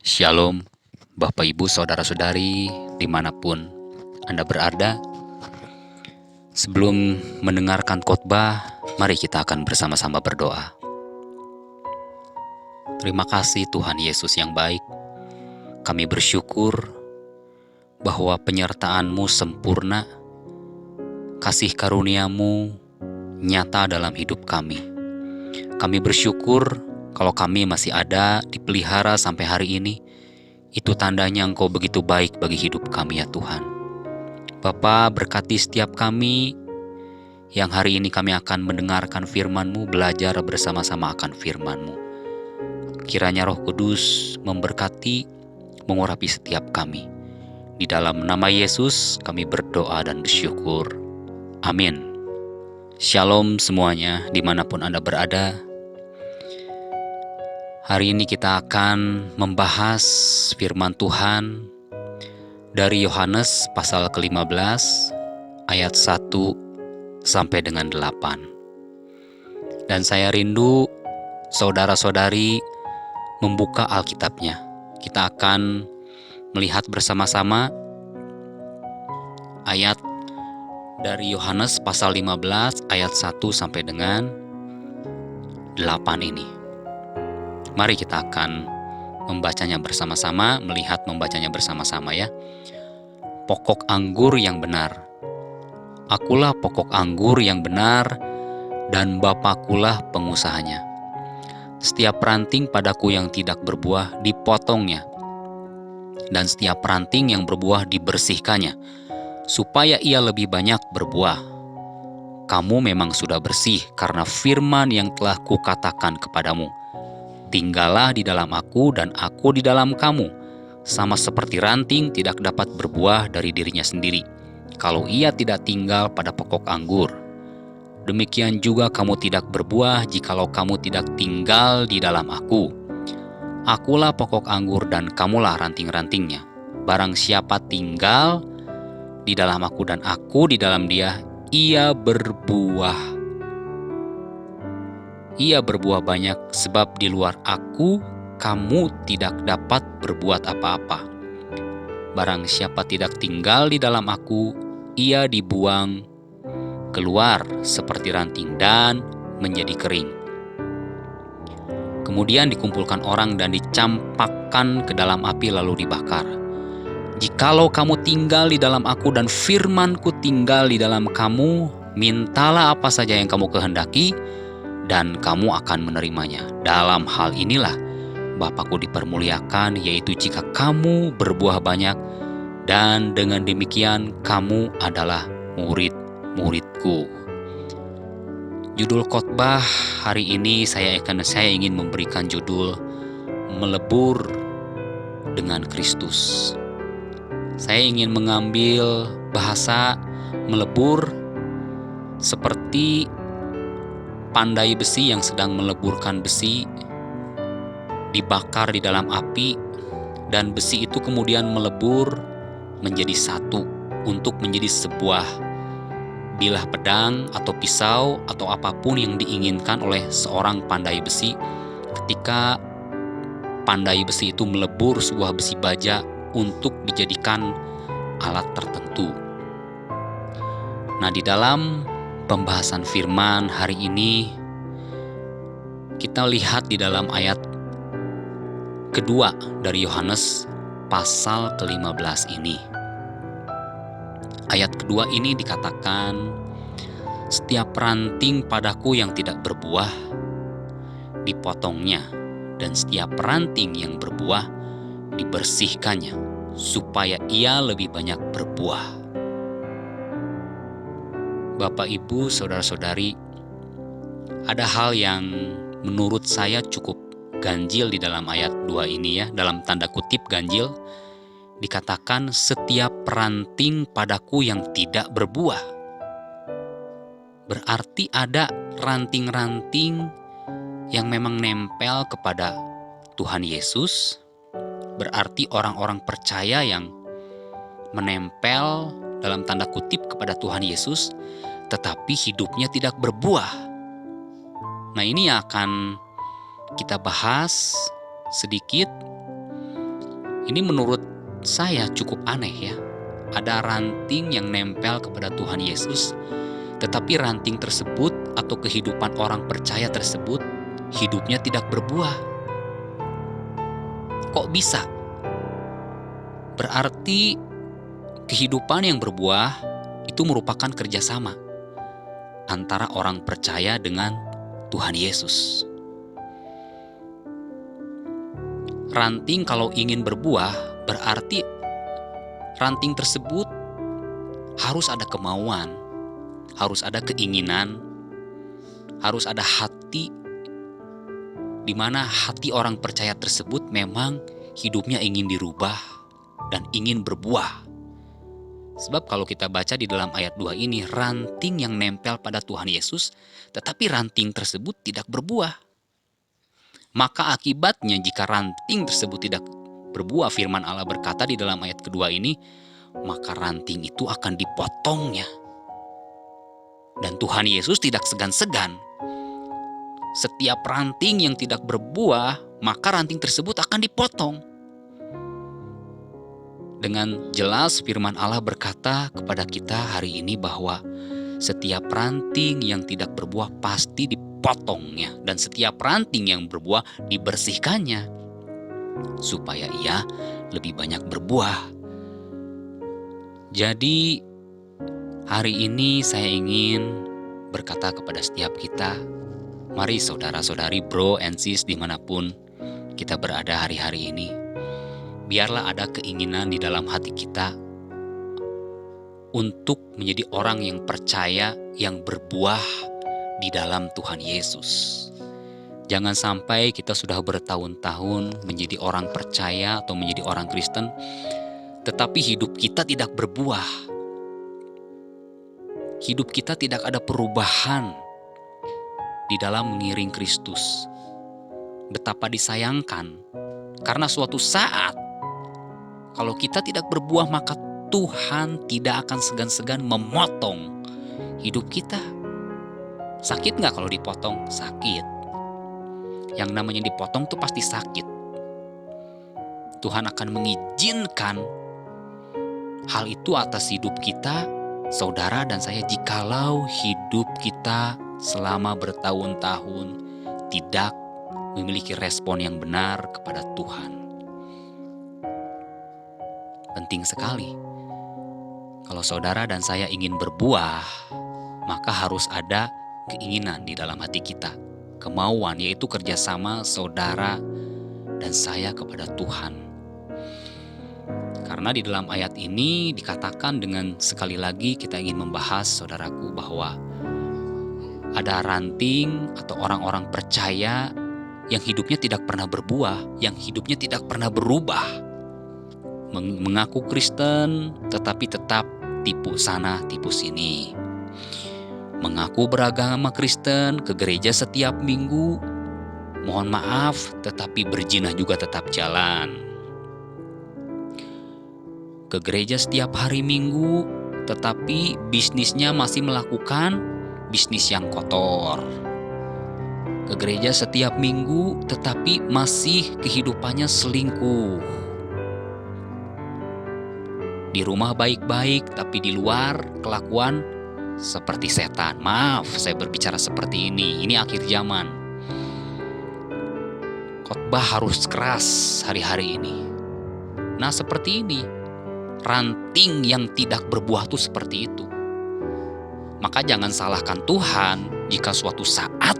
Shalom, Bapak Ibu Saudara-saudari dimanapun Anda berada. Sebelum mendengarkan khotbah, mari kita akan bersama-sama berdoa. Terima kasih Tuhan Yesus yang baik. Kami bersyukur bahwa penyertaan-Mu sempurna, kasih karunia-Mu nyata dalam hidup kami. Kami bersyukur kalau kami masih ada, dipelihara sampai hari ini. Itu tandanya Engkau begitu baik bagi hidup kami ya Tuhan. Bapa, berkati setiap kami yang hari ini kami akan mendengarkan firman-Mu, belajar bersama-sama akan firman-Mu. Kiranya Roh Kudus memberkati, mengurapi setiap kami. Di dalam nama Yesus kami berdoa dan bersyukur. Amin. Shalom semuanya dimanapun Anda berada. Hari ini kita akan membahas firman Tuhan dari Yohanes pasal ke-15 ayat 1 sampai dengan 8. Dan saya rindu saudara-saudari membuka Alkitabnya. Kita akan melihat bersama-sama ayat dari Yohanes pasal 15 ayat 1 sampai dengan 8 ini. Mari kita akan membacanya bersama-sama, melihat membacanya bersama-sama ya. Pokok anggur yang benar. Akulah pokok anggur yang benar dan Bapakulah pengusahanya. Setiap ranting padaku yang tidak berbuah dipotongnya, dan setiap ranting yang berbuah dibersihkannya, supaya ia lebih banyak berbuah. Kamu memang sudah bersih karena firman yang telah kukatakan kepadamu. Tinggallah di dalam aku dan aku di dalam kamu, sama seperti ranting tidak dapat berbuah dari dirinya sendiri, kalau ia tidak tinggal pada pokok anggur. Demikian juga kamu tidak berbuah jikalau kamu tidak tinggal di dalam aku. Akulah pokok anggur dan kamulah ranting-rantingnya. Barang siapa tinggal di dalam aku dan aku di dalam dia, ia berbuah. Ia berbuah banyak, sebab di luar aku kamu tidak dapat berbuat apa-apa. Barang siapa tidak tinggal di dalam aku, ia dibuang keluar seperti ranting dan menjadi kering. Kemudian dikumpulkan orang dan dicampakkan ke dalam api lalu dibakar. Jikalau kamu tinggal di dalam aku dan firman-Ku tinggal di dalam kamu, mintalah apa saja yang kamu kehendaki, dan kamu akan menerimanya. Dalam hal inilah Bapa-Ku dipermuliakan, yaitu jika kamu berbuah banyak, dan dengan demikian kamu adalah murid-murid-Ku. Judul khotbah hari ini saya ingin memberikan judul Melebur dengan Kristus. Saya ingin mengambil bahasa melebur seperti pandai besi yang sedang meleburkan besi, dibakar di dalam api, dan besi itu kemudian melebur menjadi satu untuk menjadi sebuah bilah pedang atau pisau atau apapun yang diinginkan oleh seorang pandai besi. Ketika pandai besi itu melebur sebuah besi baja untuk dijadikan alat tertentu. Nah, di dalam pembahasan firman hari ini kita lihat di dalam ayat kedua dari Yohanes pasal ke-15 ini. Ayat kedua ini dikatakan, setiap ranting padaku yang tidak berbuah dipotongnya, dan setiap ranting yang berbuah dibersihkannya, supaya ia lebih banyak berbuah. Bapak, Ibu, Saudara-saudari, ada hal yang menurut saya cukup ganjil di dalam ayat 2 ini ya, dalam tanda kutip ganjil. Dikatakan setiap ranting padaku yang tidak berbuah. Berarti ada ranting-ranting yang memang nempel kepada Tuhan Yesus. Berarti orang-orang percaya yang menempel dalam tanda kutip kepada Tuhan Yesus, tetapi hidupnya tidak berbuah. Nah, ini akan kita bahas sedikit Ini menurut saya cukup aneh ya. Ada ranting yang nempel kepada Tuhan Yesus, tetapi ranting tersebut atau kehidupan orang percaya tersebut hidupnya tidak berbuah. Kok bisa? Berarti kehidupan yang berbuah itu merupakan kerjasama antara orang percaya dengan Tuhan Yesus. Ranting kalau ingin berbuah, berarti ranting tersebut harus ada kemauan, harus ada keinginan, harus ada hati, di mana hati orang percaya tersebut memang hidupnya ingin dirubah dan ingin berbuah. Sebab kalau kita baca di dalam ayat 2 ini, ranting yang nempel pada Tuhan Yesus, tetapi ranting tersebut tidak berbuah. Maka akibatnya jika ranting tersebut tidak berbuah, firman Allah berkata di dalam ayat kedua ini, maka ranting itu akan dipotongnya. Dan Tuhan Yesus tidak segan-segan. Setiap ranting yang tidak berbuah, maka ranting tersebut akan dipotong. Dengan jelas firman Allah berkata kepada kita hari ini bahwa setiap ranting yang tidak berbuah pasti dipotongnya, dan setiap ranting yang berbuah dibersihkannya supaya ia lebih banyak berbuah. Jadi hari ini saya ingin berkata kepada setiap kita, mari saudara-saudari, bro and sis dimanapun kita berada hari-hari ini, biarlah ada keinginan di dalam hati kita untuk menjadi orang yang percaya, yang berbuah di dalam Tuhan Yesus. Jangan sampai kita sudah bertahun-tahun menjadi orang percaya atau menjadi orang Kristen, tetapi hidup kita tidak berbuah. Hidup kita tidak ada perubahan di dalam mengiring Kristus. Betapa disayangkan, karena suatu saat kalau kita tidak berbuah, maka Tuhan tidak akan segan-segan memotong hidup kita. Sakit nggak kalau dipotong? Sakit. Yang namanya dipotong tuh pasti sakit. Tuhan akan mengizinkan hal itu atas hidup kita, saudara dan saya, jikalau hidup kita selama bertahun-tahun tidak memiliki respon yang benar kepada Tuhan. Penting sekali. Kalau saudara dan saya ingin berbuah, maka harus ada keinginan di dalam hati kita. Kemauan, yaitu kerjasama saudara dan saya kepada Tuhan. Karena di dalam ayat ini dikatakan dengan sekali lagi kita ingin membahas, saudaraku, bahwa ada ranting atau orang-orang percaya yang hidupnya tidak pernah berbuah, yang hidupnya tidak pernah berubah. Mengaku Kristen tetapi tetap tipu sana tipu sini. Mengaku beragama Kristen, ke gereja setiap minggu, mohon maaf, tetapi berzina juga tetap jalan. Ke gereja setiap hari Minggu, tetapi bisnisnya masih melakukan bisnis yang kotor. Ke gereja setiap minggu, tetapi masih kehidupannya selingkuh. Di rumah baik-baik, tapi di luar kelakuan seperti setan. Maaf, saya berbicara seperti ini. Ini akhir zaman. Khotbah harus keras hari-hari ini. Nah, seperti ini. Ranting yang tidak berbuah itu seperti itu. Maka jangan salahkan Tuhan jika suatu saat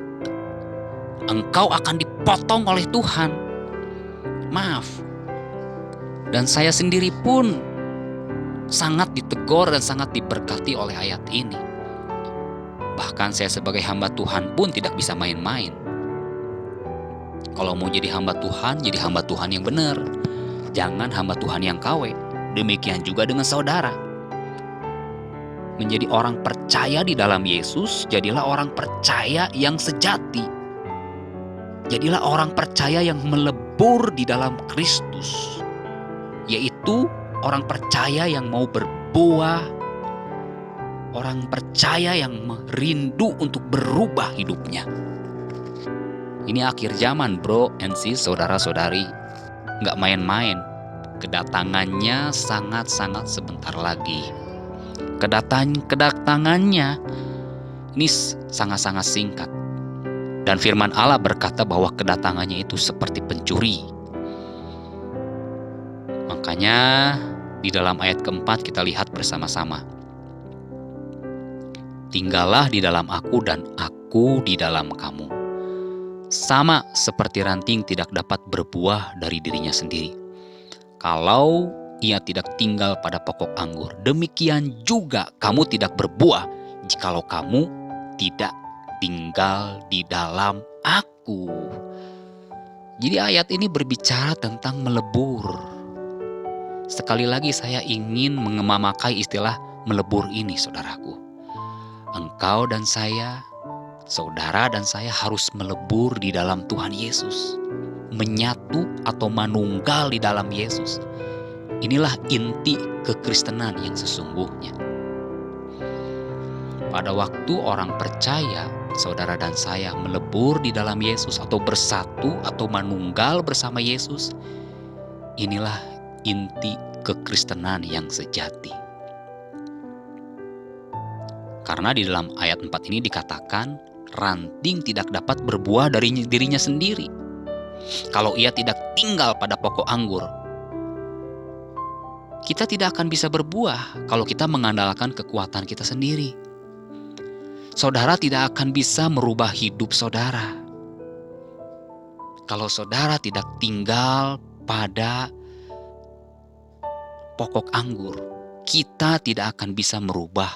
engkau akan dipotong oleh Tuhan. Maaf. Dan saya sendiri pun sangat ditegur dan sangat diberkati oleh ayat ini. Bahkan saya sebagai hamba Tuhan pun tidak bisa main-main. Kalau mau jadi hamba Tuhan, jadi hamba Tuhan yang benar. Jangan hamba Tuhan yang KW. Demikian juga dengan saudara. Menjadi orang percaya di dalam Yesus, jadilah orang percaya yang sejati. Jadilah orang percaya yang melebur di dalam Kristus. Yaitu orang percaya yang mau berbuah, orang percaya yang merindu untuk berubah hidupnya. Ini akhir zaman, bro and sis, saudara-saudari. Nggak main-main. Kedatangannya sangat-sangat sebentar lagi. Kedatangannya ini sangat-sangat singkat. Dan firman Allah berkata bahwa kedatangannya itu seperti pencuri. Makanya di dalam ayat keempat kita lihat bersama-sama. Tinggallah di dalam aku dan aku di dalam kamu. Sama seperti ranting tidak dapat berbuah dari dirinya sendiri, kalau ia tidak tinggal pada pokok anggur. Demikian juga kamu tidak berbuah jikalau kamu tidak tinggal di dalam aku. Jadi ayat ini berbicara tentang melebur. Sekali lagi saya ingin memakai istilah melebur ini, saudaraku. Engkau dan saya, saudara dan saya harus melebur di dalam Tuhan Yesus. Menyatu atau manunggal di dalam Yesus. Inilah inti kekristenan yang sesungguhnya. Pada waktu orang percaya, saudara dan saya melebur di dalam Yesus atau bersatu atau manunggal bersama Yesus, inilah inti kekristenan yang sejati. Karena di dalam ayat 4 ini dikatakan, ranting tidak dapat berbuah dari dirinya sendiri kalau ia tidak tinggal pada pokok anggur. Kita tidak akan bisa berbuah kalau kita mengandalkan kekuatan kita sendiri. Saudara tidak akan bisa merubah hidup saudara kalau saudara tidak tinggal pada pokok anggur. Kita tidak akan bisa merubah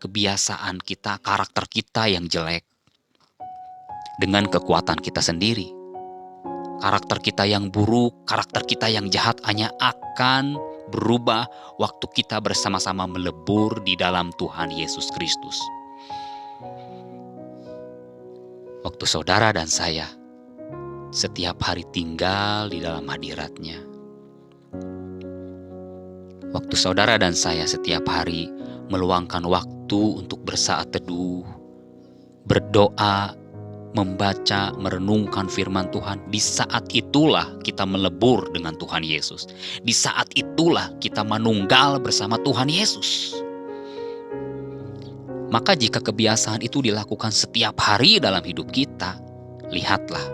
kebiasaan kita, karakter kita yang jelek dengan kekuatan kita sendiri. Karakter kita yang buruk, karakter kita yang jahat hanya akan berubah waktu kita bersama-sama melebur di dalam Tuhan Yesus Kristus. Waktu saudara dan saya setiap hari tinggal di dalam hadirat-Nya. Waktu saudara dan saya setiap hari meluangkan waktu untuk bersaat teduh, berdoa, membaca, merenungkan firman Tuhan. Di saat itulah kita melebur dengan Tuhan Yesus. Di saat itulah kita manunggal bersama Tuhan Yesus. Maka jika kebiasaan itu dilakukan setiap hari dalam hidup kita, lihatlah,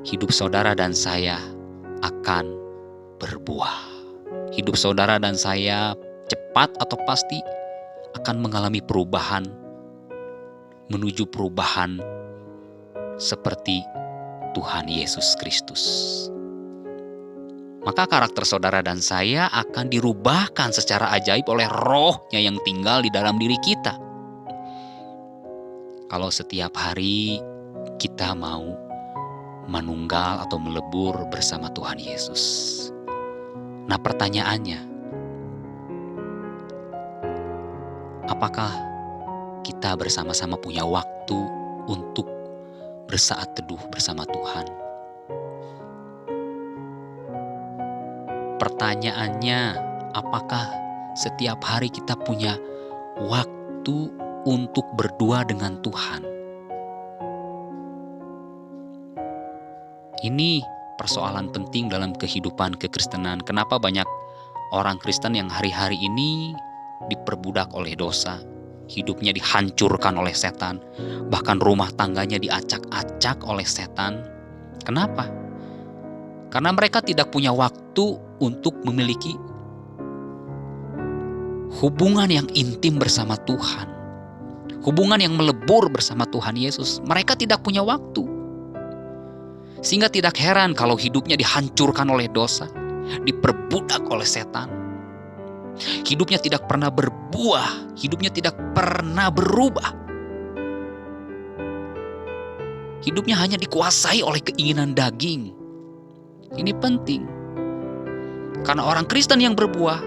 hidup saudara dan saya akan berbuah. Hidup saudara dan saya cepat atau pasti akan mengalami perubahan, menuju perubahan seperti Tuhan Yesus Kristus. Maka karakter saudara dan saya akan dirubahkan secara ajaib oleh Roh-Nya yang tinggal di dalam diri kita. Kalau setiap hari kita mau manunggal atau melebur bersama Tuhan Yesus. Nah, pertanyaannya, apakah kita bersama-sama punya waktu untuk bersaat teduh bersama Tuhan? Pertanyaannya, apakah setiap hari kita punya waktu untuk berdua dengan Tuhan? Ini persoalan penting dalam kehidupan kekristenan. Kenapa banyak orang Kristen yang hari-hari ini diperbudak oleh dosa, hidupnya dihancurkan oleh setan, bahkan rumah tangganya diacak-acak oleh setan. Kenapa? Karena mereka tidak punya waktu untuk memiliki hubungan yang intim bersama Tuhan, hubungan yang melebur bersama Tuhan Yesus. Mereka tidak punya waktu, sehingga tidak heran kalau hidupnya dihancurkan oleh dosa, diperbudak oleh setan. Hidupnya tidak pernah berbuah, hidupnya tidak pernah berubah. Hidupnya hanya dikuasai oleh keinginan daging. Ini penting. Karena orang Kristen yang berbuah,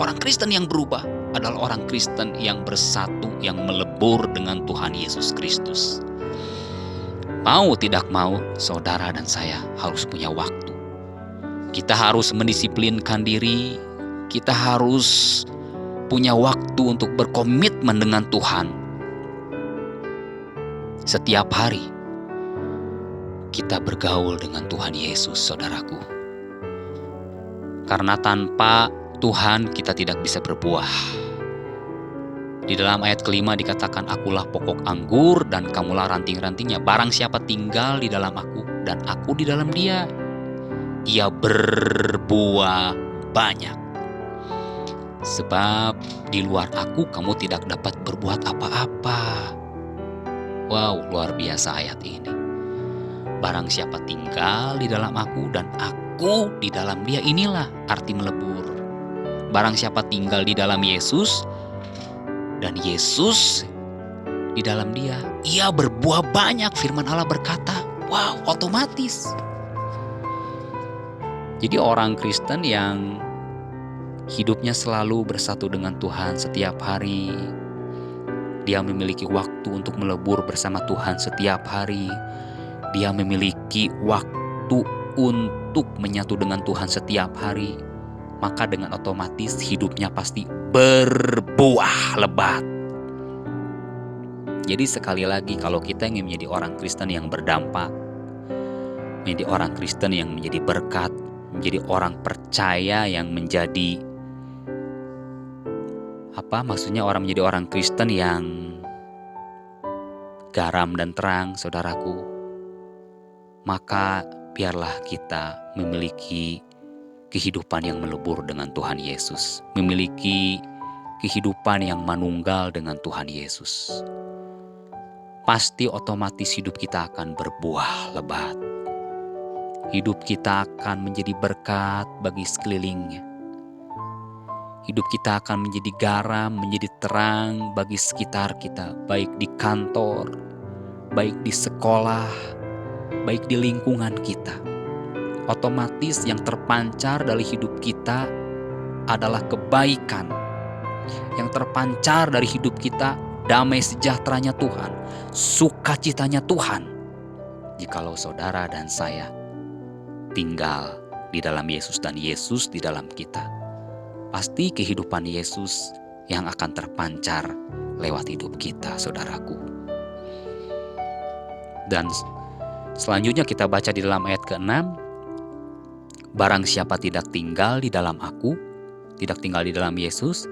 orang Kristen yang berubah adalah orang Kristen yang bersatu, yang melebur dengan Tuhan Yesus Kristus. Mau tidak mau, saudara dan saya harus punya waktu. Kita harus mendisiplinkan diri, kita harus punya waktu untuk berkomitmen dengan Tuhan. Setiap hari kita bergaul dengan Tuhan Yesus, saudaraku. Karena tanpa Tuhan kita tidak bisa berbuah. Di dalam ayat kelima dikatakan, akulah pokok anggur dan kamulah ranting-rantingnya. Barang siapa tinggal di dalam aku dan aku di dalam dia, ia berbuah banyak. Sebab di luar aku kamu tidak dapat berbuat apa-apa. Wow, luar biasa ayat ini. Barang siapa tinggal di dalam aku dan aku di dalam dia, inilah arti melebur. Barang siapa tinggal di dalam Yesus dan Yesus di dalam dia, ia berbuah banyak. Firman Allah berkata, wow, otomatis. Jadi orang Kristen yang hidupnya selalu bersatu dengan Tuhan setiap hari, dia memiliki waktu untuk melebur bersama Tuhan setiap hari, dia memiliki waktu untuk menyatu dengan Tuhan setiap hari, maka dengan otomatis hidupnya pasti berbuah lebat. Jadi sekali lagi, kalau kita ingin menjadi orang Kristen yang berdampak, menjadi orang Kristen yang menjadi berkat, menjadi orang percaya yang menjadi orang menjadi orang Kristen yang garam dan terang, saudaraku, maka biarlah kita memiliki kehidupan yang melebur dengan Tuhan Yesus, memiliki kehidupan yang manunggal dengan Tuhan Yesus. Pasti otomatis hidup kita akan berbuah lebat. Hidup kita akan menjadi berkat bagi sekelilingnya. Hidup kita akan menjadi garam, menjadi terang bagi sekitar kita, baik di kantor, baik di sekolah, baik di lingkungan kita. Otomatis yang terpancar dari hidup kita adalah kebaikan. Yang terpancar dari hidup kita, damai sejahteranya Tuhan, sukacitanya Tuhan. Jikalau saudara dan saya tinggal di dalam Yesus dan Yesus di dalam kita, pasti kehidupan Yesus yang akan terpancar lewat hidup kita, saudaraku. Dan selanjutnya kita baca di dalam ayat ke-6, barang siapa tidak tinggal di dalam aku, tidak tinggal di dalam Yesus,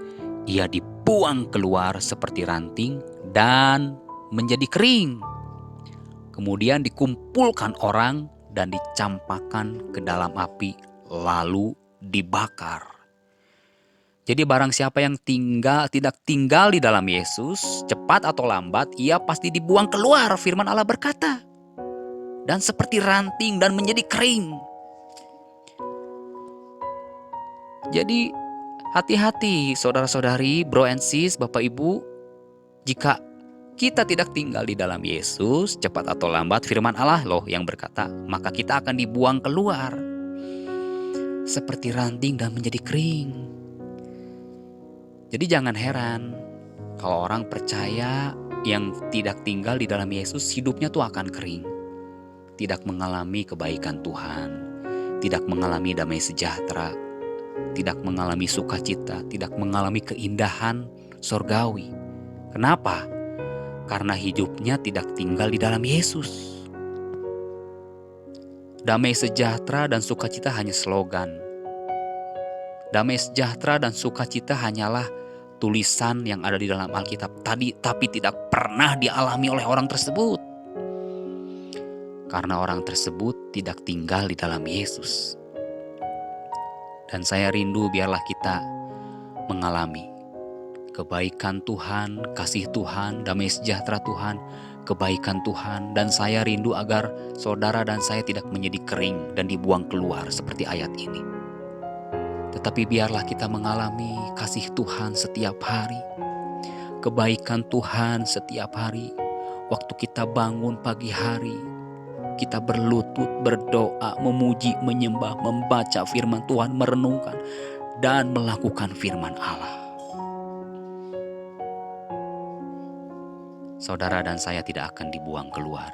ia dibuang keluar seperti ranting dan menjadi kering. Kemudian dikumpulkan orang dan dicampakkan ke dalam api, lalu dibakar. Jadi barang siapa yang tidak tinggal di dalam Yesus, cepat atau lambat ia pasti dibuang keluar, firman Allah berkata. Dan seperti ranting dan menjadi kering. Jadi hati-hati saudara-saudari, bro and sis, Bapak Ibu, jika kita tidak tinggal di dalam Yesus, cepat atau lambat firman Allah loh yang berkata, maka kita akan dibuang keluar seperti ranting dan menjadi kering. Jadi jangan heran kalau orang percaya yang tidak tinggal di dalam Yesus, hidupnya tuh akan kering. Tidak mengalami kebaikan Tuhan, tidak mengalami damai sejahtera, tidak mengalami sukacita, tidak mengalami keindahan sorgawi. Kenapa? Karena hidupnya tidak tinggal di dalam Yesus. Damai sejahtera dan sukacita hanya slogan. Damai sejahtera dan sukacita hanyalah tulisan yang ada di dalam Alkitab tadi, tapi tidak pernah dialami oleh orang tersebut. Karena orang tersebut tidak tinggal di dalam Yesus. Dan saya rindu biarlah kita mengalami kebaikan Tuhan, kasih Tuhan, damai sejahtera Tuhan, kebaikan Tuhan. Dan saya rindu agar saudara dan saya tidak menjadi kering dan dibuang keluar seperti ayat ini. Tetapi biarlah kita mengalami kasih Tuhan setiap hari, kebaikan Tuhan setiap hari. Waktu kita bangun pagi hari, kita berlutut, berdoa, memuji, menyembah, membaca firman Tuhan, merenungkan, dan melakukan firman Allah. Saudara dan saya tidak akan dibuang keluar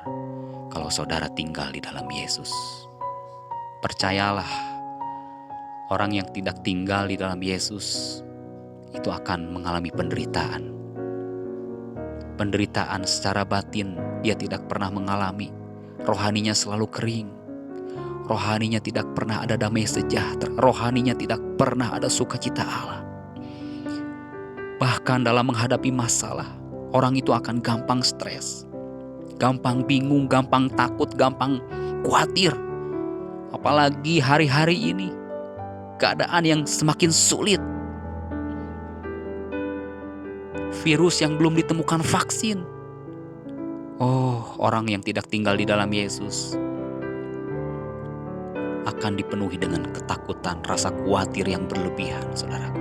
kalau saudara tinggal di dalam Yesus. Percayalah, orang yang tidak tinggal di dalam Yesus itu akan mengalami penderitaan. Penderitaan secara batin dia tidak pernah mengalami. Rohaninya selalu kering. rohaninya tidak pernah ada damai sejahtera, rohaninya tidak pernah ada sukacita Allah. Bahkan dalam menghadapi masalah, orang itu akan gampang stres, gampang bingung, gampang takut, gampang khawatir. Apalagi hari-hari ini, keadaan yang semakin sulit. Virus yang belum ditemukan vaksin. Oh, orang yang tidak tinggal di dalam Yesus akan dipenuhi dengan ketakutan, rasa khawatir yang berlebihan, saudaraku.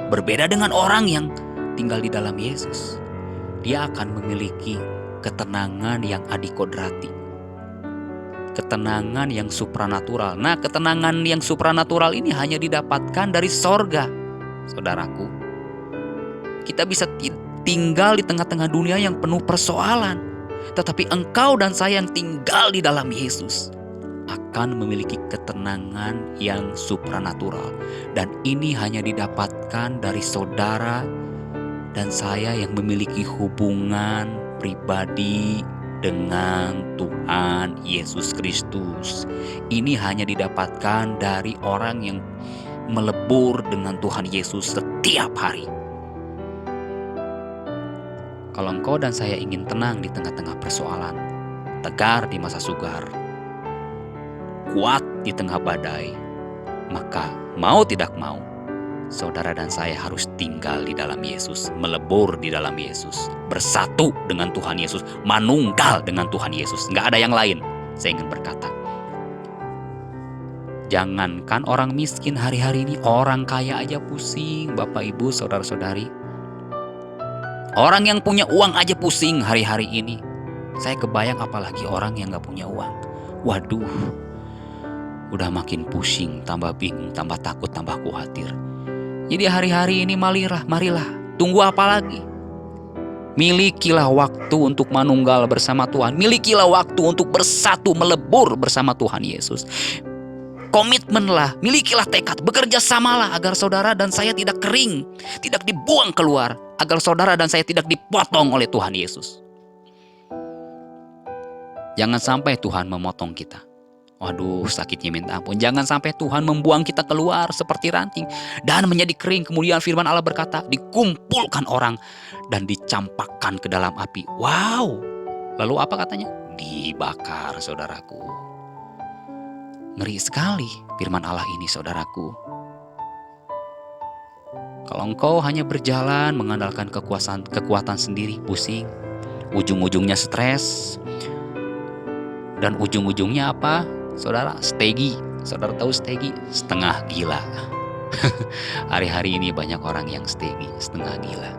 Berbeda dengan orang yang tinggal di dalam Yesus. Dia akan memiliki ketenangan yang adikodrati. Ketenangan yang supranatural. Nah, ketenangan yang supranatural ini hanya didapatkan dari sorga, saudaraku. Kita bisa tinggal di tengah-tengah dunia yang penuh persoalan. Tetapi engkau dan saya yang tinggal di dalam Yesus akan memiliki ketenangan yang supranatural. Dan ini hanya didapatkan dari saudara dan saya yang memiliki hubungan pribadi dengan Tuhan Yesus Kristus. Ini hanya didapatkan dari orang yang melebur dengan Tuhan Yesus setiap hari. Kalau engkau dan saya ingin tenang di tengah-tengah persoalan, tegar di masa sukar, kuat di tengah badai, maka mau tidak mau, saudara dan saya harus tinggal di dalam Yesus, melebur di dalam Yesus, bersatu dengan Tuhan Yesus, manunggal dengan Tuhan Yesus. Nggak ada yang lain, saya ingin berkata. Jangankan orang miskin hari-hari ini, orang kaya aja pusing, Bapak Ibu, saudara-saudari. Orang yang punya uang aja pusing hari-hari ini. Saya kebayang apalagi orang yang gak punya uang. Waduh, udah makin pusing, tambah bingung, tambah takut, tambah khawatir. Jadi hari-hari ini marilah, tunggu apa lagi? Milikilah waktu untuk manunggal bersama Tuhan. Milikilah waktu untuk bersatu, melebur bersama Tuhan Yesus. Komitmenlah, milikilah tekad, bekerja samalah agar saudara dan saya tidak kering, tidak dibuang keluar, agar saudara dan saya tidak dipotong oleh Tuhan Yesus. Jangan sampai Tuhan memotong kita. Waduh, sakitnya minta ampun. Jangan sampai Tuhan membuang kita keluar seperti ranting dan menjadi kering. Kemudian firman Allah berkata, dikumpulkan orang dan dicampakkan ke dalam api. Wow, lalu apa katanya? Dibakar, saudaraku. Ngeri sekali firman Allah ini, saudaraku. Kalau engkau hanya berjalan mengandalkan kekuatan sendiri, pusing, ujung-ujungnya stres, dan ujung-ujungnya apa? Saudara, stegi. Saudara tahu stegi? Setengah gila. Hari-hari ini banyak orang yang stegi, setengah gila.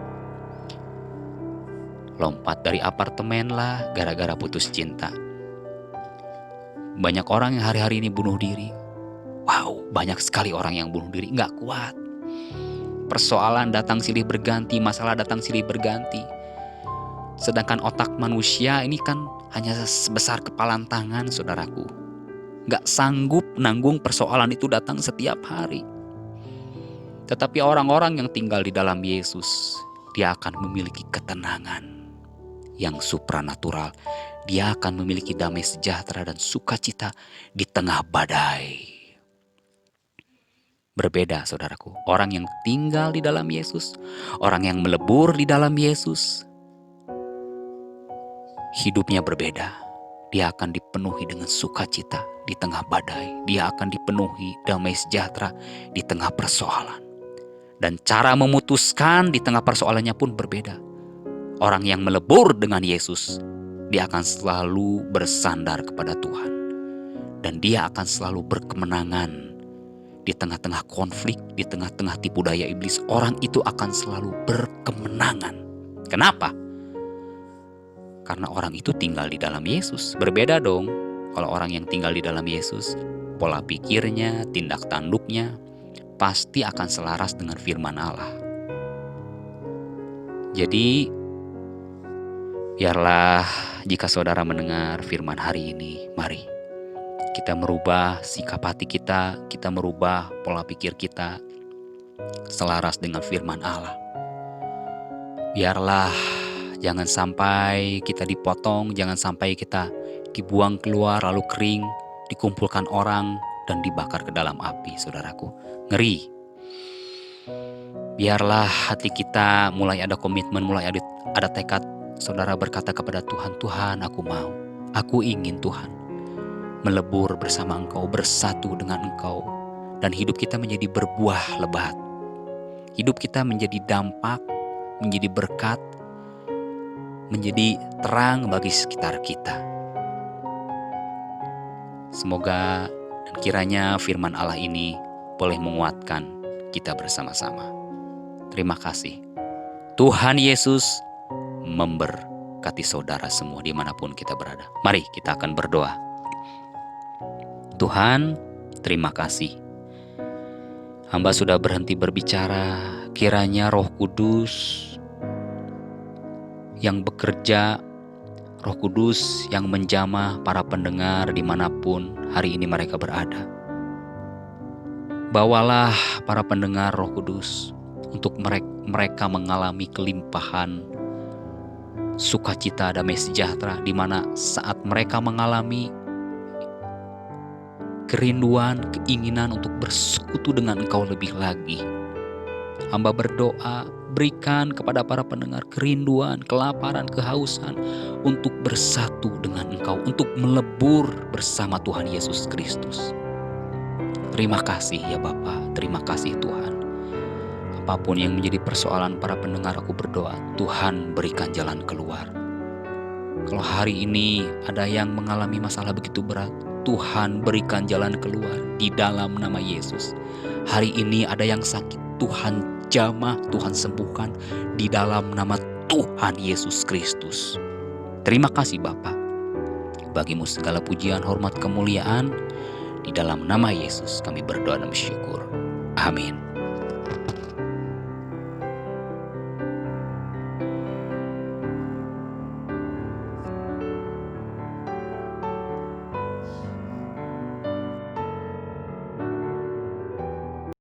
Lompat dari apartemen lah gara-gara putus cinta. Banyak orang yang hari-hari ini bunuh diri. Wow, banyak sekali orang yang bunuh diri, nggak kuat. Persoalan datang silih berganti, masalah datang silih berganti. Sedangkan otak manusia ini kan hanya sebesar kepalan tangan, saudaraku. Nggak sanggup nanggung persoalan itu datang setiap hari. Tetapi orang-orang yang tinggal di dalam Yesus, dia akan memiliki ketenangan yang supranatural. Dia akan memiliki damai sejahtera dan sukacita di tengah badai. Berbeda, saudaraku. Orang yang tinggal di dalam Yesus, orang yang melebur di dalam Yesus, hidupnya berbeda. Dia akan dipenuhi dengan sukacita di tengah badai. Dia akan dipenuhi damai sejahtera di tengah persoalan. Dan cara memutuskan di tengah persoalannya pun berbeda. Orang yang melebur dengan Yesus, dia akan selalu bersandar kepada Tuhan. Dan dia akan selalu berkemenangan di tengah-tengah konflik, di tengah-tengah tipu daya iblis. Orang itu akan selalu berkemenangan. Kenapa? Karena orang itu tinggal di dalam Yesus. Berbeda dong kalau orang yang tinggal di dalam Yesus. Pola pikirnya, tindak tanduknya pasti akan selaras dengan firman Allah. Jadi biarlah jika saudara mendengar firman hari ini, mari kita merubah sikap hati kita merubah pola pikir kita selaras dengan firman Allah. Biarlah jangan sampai kita dipotong, jangan sampai kita dibuang keluar lalu kering, dikumpulkan orang dan dibakar ke dalam api, saudaraku. Ngeri. Biarlah hati kita mulai ada komitmen, mulai ada tekad. Saudara berkata kepada Tuhan, Tuhan aku mau, aku ingin Tuhan melebur bersama Engkau, bersatu dengan Engkau. Dan hidup kita menjadi berbuah lebat. Hidup kita menjadi dampak, menjadi berkat, menjadi terang bagi sekitar kita. Semoga dan kiranya firman Allah ini boleh menguatkan kita bersama-sama. Terima kasih. Tuhan Yesus memberkati saudara semua dimanapun kita berada. Mari kita akan berdoa. Tuhan, terima kasih. Hamba sudah berhenti berbicara, kiranya Roh Kudus yang bekerja, Roh Kudus yang menjamah para pendengar dimanapun hari ini mereka berada. Bawalah para pendengar Roh Kudus untuk mereka mengalami kelimpahan sukacita damai sejahtera, di mana saat mereka mengalami kerinduan, keinginan untuk bersekutu dengan Engkau lebih lagi. Hamba berdoa, berikan kepada para pendengar kerinduan, kelaparan, kehausan untuk bersatu dengan Engkau, untuk melebur bersama Tuhan Yesus Kristus. Terima kasih ya Bapa, terima kasih Tuhan. Apapun yang menjadi persoalan para pendengar, aku berdoa, Tuhan berikan jalan keluar. Kalau hari ini ada yang mengalami masalah begitu berat, Tuhan berikan jalan keluar di dalam nama Yesus. Hari ini ada yang sakit, Tuhan jamah, Tuhan sembuhkan di dalam nama Tuhan Yesus Kristus. Terima kasih Bapa. Bagimu segala pujian, hormat, kemuliaan. Di dalam nama Yesus kami berdoa dan bersyukur. Amin.